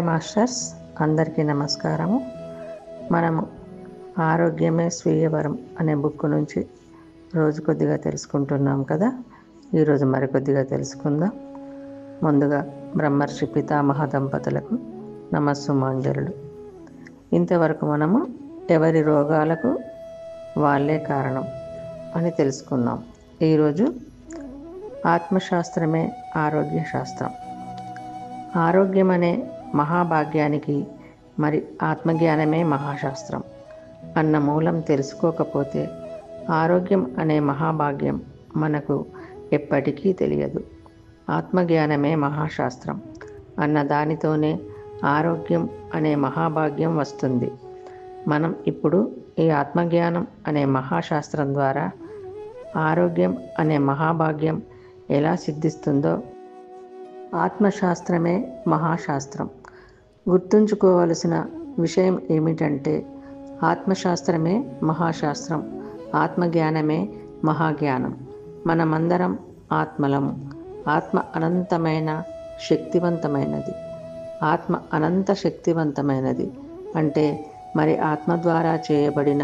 Hi masters, అందరికీ నమస్కారము. మనము ఆరోగ్యమే స్వీయవరం అనే బుక్ నుంచి రోజు కొద్దిగా తెలుసుకుంటున్నాం కదా. ఈరోజు మరికొద్దిగా తెలుసుకుందాం. ముందుగా బ్రహ్మర్షి పితామహ దంపతులకు నమస్సుమాంజలుడు. ఇంతవరకు మనము ఎవరి రోగాలకు వాళ్ళే కారణం అని తెలుసుకున్నాం. ఈరోజు ఆత్మశాస్త్రమే ఆరోగ్య శాస్త్రం. ఆరోగ్యం అనే మహాభాగ్యానికి మరి ఆత్మజ్ఞానమే మహాశాస్త్రం అన్న మూలం తెలుసుకోకపోతే ఆరోగ్యం అనే మహాభాగ్యం మనకు ఎప్పటికీ తెలియదు. ఆత్మజ్ఞానమే మహాశాస్త్రం అన్న దానితోనే ఆరోగ్యం అనే మహాభాగ్యం వస్తుంది. మనం ఇప్పుడు ఈ ఆత్మజ్ఞానం అనే మహాశాస్త్రం ద్వారా ఆరోగ్యం అనే మహాభాగ్యం ఎలా సిద్ధిస్తుందో, ఆత్మశాస్త్రమే మహాశాస్త్రం. గుర్తుంచుకోవలసిన విషయం ఏమిటంటే, ఆత్మశాస్త్రమే మహాశాస్త్రం, ఆత్మజ్ఞానమే మహాజ్ఞానం. మనమందరం ఆత్మలము. ఆత్మ అనంతమైన శక్తివంతమైనది. ఆత్మ అనంత శక్తివంతమైనది అంటే మరి ఆత్మ ద్వారా చేయబడిన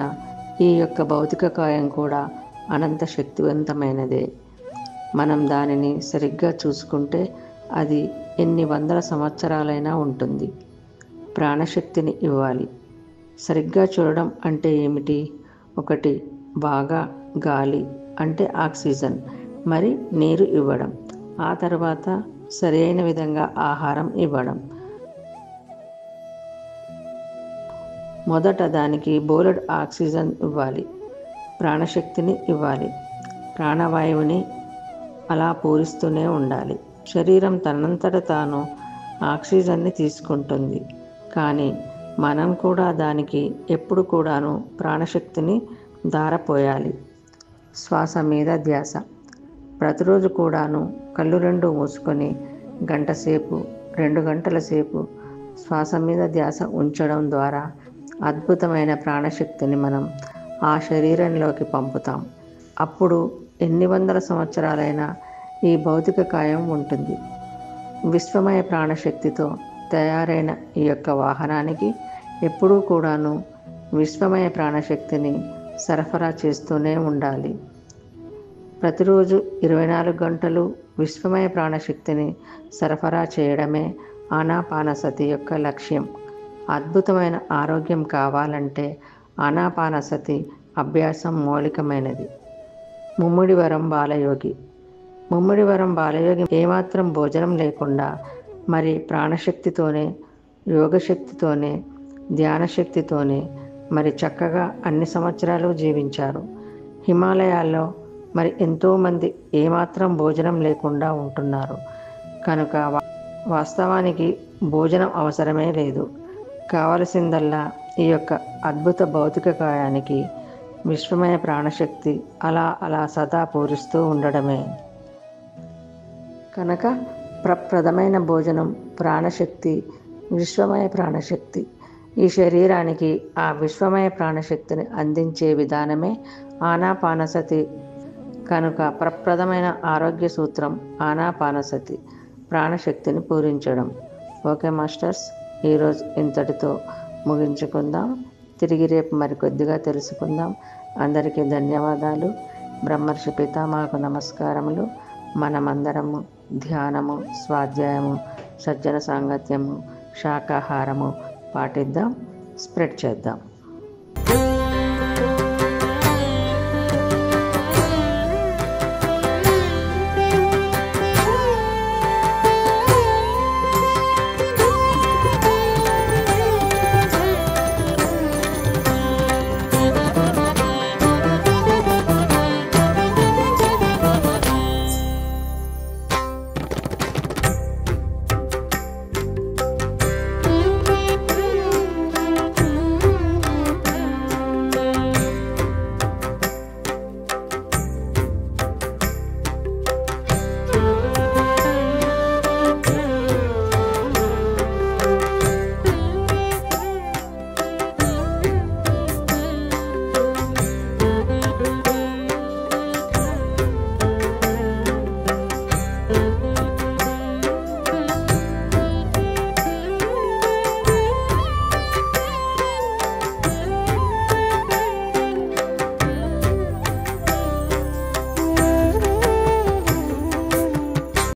ఈ యొక్క భౌతిక కాయం కూడా అనంత శక్తివంతమైనదే. మనం దానిని సరిగ్గా చూసుకుంటే అది ఎన్ని వందల సంవత్సరాలైనా ఉంటుంది. ప్రాణశక్తిని ఇవ్వాలి. సరిగ్గా చూడడం అంటే ఏమిటి? ఒకటి బాగా గాలి అంటే ఆక్సిజన్, మరి నీరు ఇవ్వడం, ఆ తర్వాత సరైన విధంగా ఆహారం ఇవ్వడం. మొదట దానికి బోలెడు ఆక్సిజన్ ఇవ్వాలి, ప్రాణశక్తిని ఇవ్వాలి, ప్రాణవాయువుని అలా పూరిస్తూనే ఉండాలి. శరీరం తనంతట తాను ఆక్సిజన్ని తీసుకుంటుంది, కానీ మనం కూడా దానికి ఎప్పుడు కూడాను ప్రాణశక్తిని ధారపోయాలి. శ్వాస మీద ధ్యాస. ప్రతిరోజు కూడాను కళ్ళు రెండు మూసుకొని గంట సేపు 2 గంటల సేపు శ్వాస మీద ధ్యాస ఉంచడం ద్వారా అద్భుతమైన ప్రాణశక్తిని మనం ఆ శరీరంలోకి పంపుతాం. అప్పుడు ఎన్ని వందల సంవత్సరాలైనా ఈ భౌతిక కాయం ఉంటుంది. విశ్వమయ ప్రాణశక్తితో తయారైన ఈ యొక్క వాహనానికి ఎప్పుడూ కూడాను విశ్వమయ ప్రాణశక్తిని సరఫరా చేస్తూనే ఉండాలి. ప్రతిరోజు 24 గంటలు విశ్వమయ ప్రాణశక్తిని సరఫరా చేయడమే ఆనాపానసతి యొక్క లక్ష్యం. అద్భుతమైన ఆరోగ్యం కావాలంటే ఆనాపానసతి అభ్యాసం మౌలికమైనది. ముమ్మిడివరం బాలయోగి. ముమ్మిడివరం బాలయోగి ఏమాత్రం భోజనం లేకుండా మరి ప్రాణశక్తితోనే, యోగశక్తితోనే, ధ్యానశక్తితోనే మరి చక్కగా అన్ని సంవత్సరాలు జీవించారు. హిమాలయాల్లో మరి ఎంతోమంది ఏమాత్రం భోజనం లేకుండా ఉంటున్నారు. కనుక వాస్తవానికి భోజనం అవసరమే లేదు. కావలసిందల్లా ఈ యొక్క అద్భుత భౌతిక కాయానికి విశ్వమయ ప్రాణశక్తి అలా సదా పూరిస్తూ ఉండడమే. కనుక ప్రప్రదమైన భోజనం ప్రాణశక్తి, విశ్వమయ ప్రాణశక్తి. ఈ శరీరానికి ఆ విశ్వమయ ప్రాణశక్తిని అందించే విధానమే ఆనాపానసతి. కనుక ప్రప్రదమైన ఆరోగ్య సూత్రం ఆనాపానసతి, ప్రాణశక్తిని పూరించడం. ఓకే మాస్టర్స్, ఈరోజు ఇంతటితో ముగించుకుందాం. తిరిగి రేపు మరికొద్దిగా తెలుసుకుందాం. అందరికీ ధన్యవాదాలు. బ్రహ్మర్షి పితామహకు నమస్కారములు. మనమందరము ధ్యానము, స్వాధ్యాయము, సజ్జన సాంగత్యము, శాకాహారము పాటిద్దాం, స్ప్రెడ్ చేద్దాం.